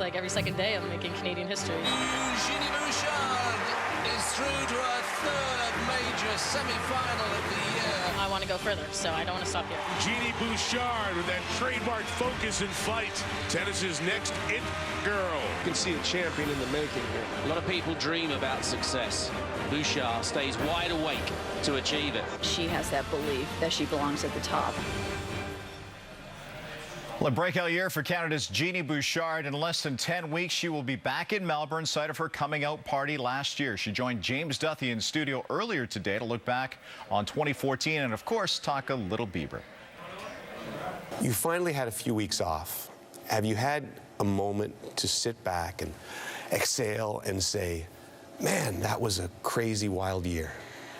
like every second day I'm making Canadian history. Genie Bouchard is through to her third major semi-final of the year. I want to go further, so I don't want to stop here. Genie Bouchard with that trademark focus and fight. Tennis's next it girl. You can see a champion in the making here. A lot of people dream about success. Bouchard stays wide awake to achieve it. She has that belief that she belongs at the top. Well, a breakout year for Canada's Genie Bouchard. In less than 10 weeks, she will be back in Melbourne, site of her coming out party last year. She joined James Duthie in studio earlier today to look back on 2014 and, of course, talk a little Bieber. You finally had a few weeks off. Have you had a moment to sit back and exhale and say, man, that was a crazy, wild year?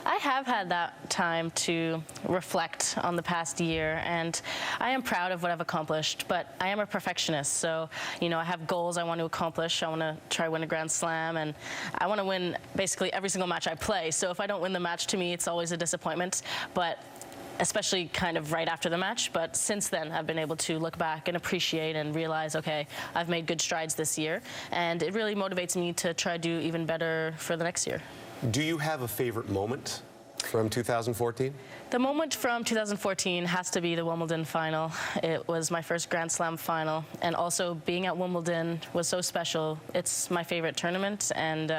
I have had that time to reflect on the past year, and I am proud of what I've accomplished, but I am a perfectionist, so, you know, I have goals I want to accomplish. I want to try to win a Grand Slam, and I want to win basically every single match I play, so if I don't win the match, to me, it's always a disappointment, but especially kind of right after the match. But since then, I've been able to look back and appreciate and realize, okay, I've made good strides this year, and it really motivates me to try to do even better for the next year. Do you have a favorite moment from 2014? The moment from 2014 has to be the Wimbledon final. It was my first Grand Slam final, and also being at Wimbledon was so special. It's my favorite tournament, and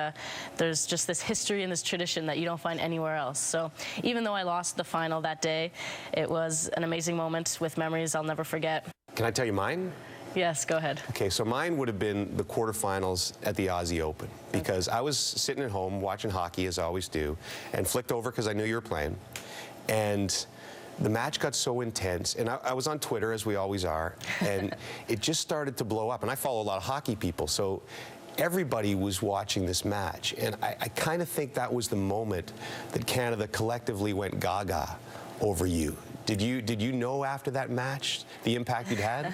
there's just this history and this tradition that you don't find anywhere else. So even though I lost the final that day, it was an amazing moment with memories I'll never forget. Can I tell you mine? Yes, go ahead. Okay, so mine would have been the quarterfinals at the Aussie Open, because I was sitting at home watching hockey, as I always do, and flicked over because I knew you were playing. And the match got so intense, and I was on Twitter, as we always are, and it just started to blow up. And I follow a lot of hockey people, so everybody was watching this match. And I kind of think that was the moment that Canada collectively went gaga over you. Did you know after that match the impact you'd had?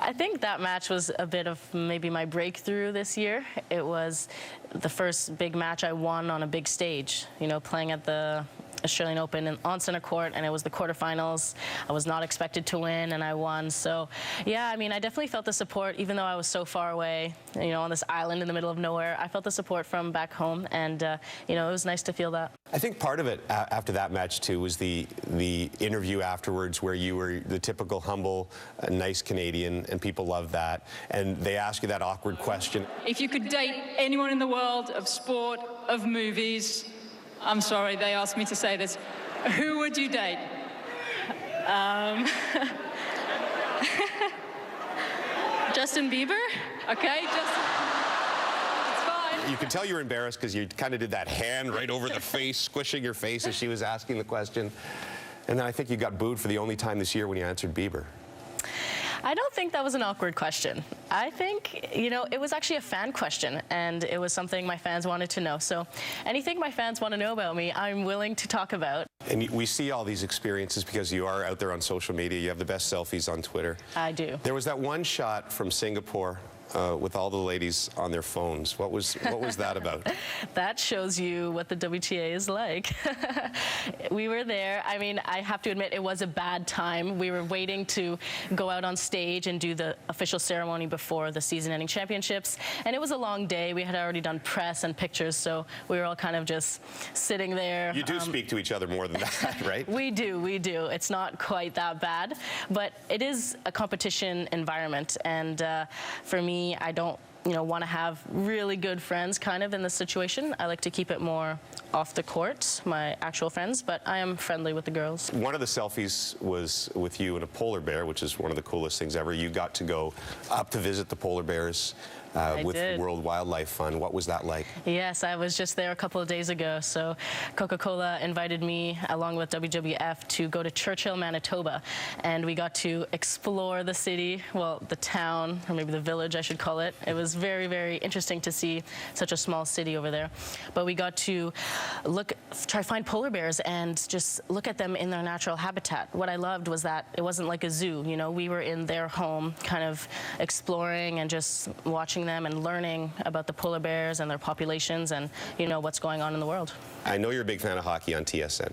I think that match was a bit of maybe my breakthrough this year. It was the first big match I won on a big stage, you know, playing at the Australian Open on center court, and it was the quarterfinals. I was not expected to win, and I won. So, yeah, I mean, I definitely felt the support, even though I was so far away, you know, on this island in the middle of nowhere. I felt the support from back home, and, you know, it was nice to feel that. I think part of it after that match, too, was the interview afterwards where you were the typical humble, nice Canadian, and people loved that. And they asked you that awkward question. If you could date anyone in the world of sport, of movies, I'm sorry, they asked me to say this. Who would you date? Justin Bieber? Okay, Justin. It's fine. You could tell you were embarrassed because you kind of did that hand right over the face, squishing your face as she was asking the question. And then I think you got booed for the only time this year when you answered Bieber. I don't think that was an awkward question. I think, you know, it was actually a fan question, and it was something my fans wanted to know. So anything my fans want to know about me, I'm willing to talk about. And we see all these experiences because you are out there on social media. You have the best selfies on Twitter. I do. There was that one shot from Singapore with all the ladies on their phones. What was that about? That shows you what the WTA is like. We were there. I mean, I have to admit, it was a bad time. We were waiting to go out on stage and do the official ceremony before the season-ending championships, and it was a long day. We had already done press and pictures, so we were all kind of just sitting there. You do speak to each other more than that, right? We do. It's not quite that bad, but it is a competition environment, and for me, I don't, you know, want to have really good friends kind of in this situation. I like to keep it more off the court, my actual friends, but I am friendly with the girls. One of the selfies was with you and a polar bear, which is one of the coolest things ever. You got to go up to visit the polar bears with World Wildlife Fund. What was that like? Yes, I was just there a couple of days ago. So Coca-Cola invited me, along with WWF, to go to Churchill, Manitoba. And we got to explore the city, well, the town, or maybe the village, I should call it. It was very, very interesting to see such a small city over there. But we got to try to find polar bears and just look at them in their natural habitat. What I loved was that it wasn't like a zoo. You know, we were in their home, kind of exploring and just watching them and learning about the polar bears and their populations and, you know, what's going on in the world. I know you're a big fan of hockey on TSN.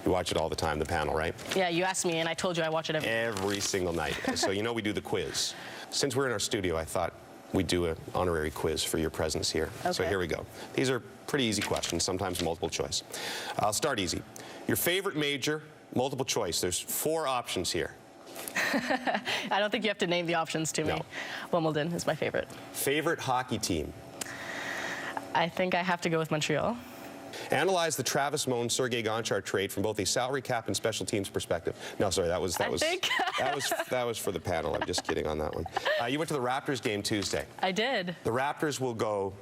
You watch it all the time, the panel, right? Yeah, you asked me and I told you I watch it every single night. So you know we do the quiz. Since we're in our studio, I thought we do an honorary quiz for your presence here. Okay. So here we go. These are pretty easy questions, sometimes multiple choice. I'll start easy. Your favorite major, multiple choice. There's 4 options here. I don't think you have to name the options to me. No. Wimbledon is my favorite. Favorite hockey team? I think I have to go with Montreal. Analyze the Travis Moan, Sergei Gonchar trade from both a salary cap and special teams perspective. No, sorry, that was that was for the panel. I'm just kidding on that one. You went to the Raptors game Tuesday. I did. The Raptors will go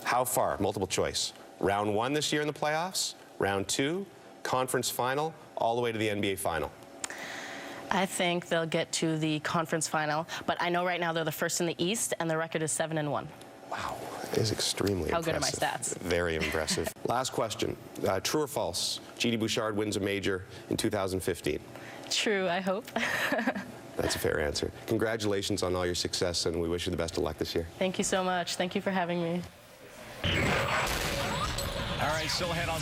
how far? Multiple choice. Round 1 this year in the playoffs, round 2, conference final, all the way to the NBA final. I think they'll get to the conference final, but I know right now they're the first in the East, and their record is 7-1. Wow, that is extremely impressive. How good are my stats? Very impressive. Last question. True or false? Genie Bouchard wins a major in 2015. True, I hope. That's a fair answer. Congratulations on all your success, and we wish you the best of luck this year. Thank you so much. Thank you for having me. All right, still ahead on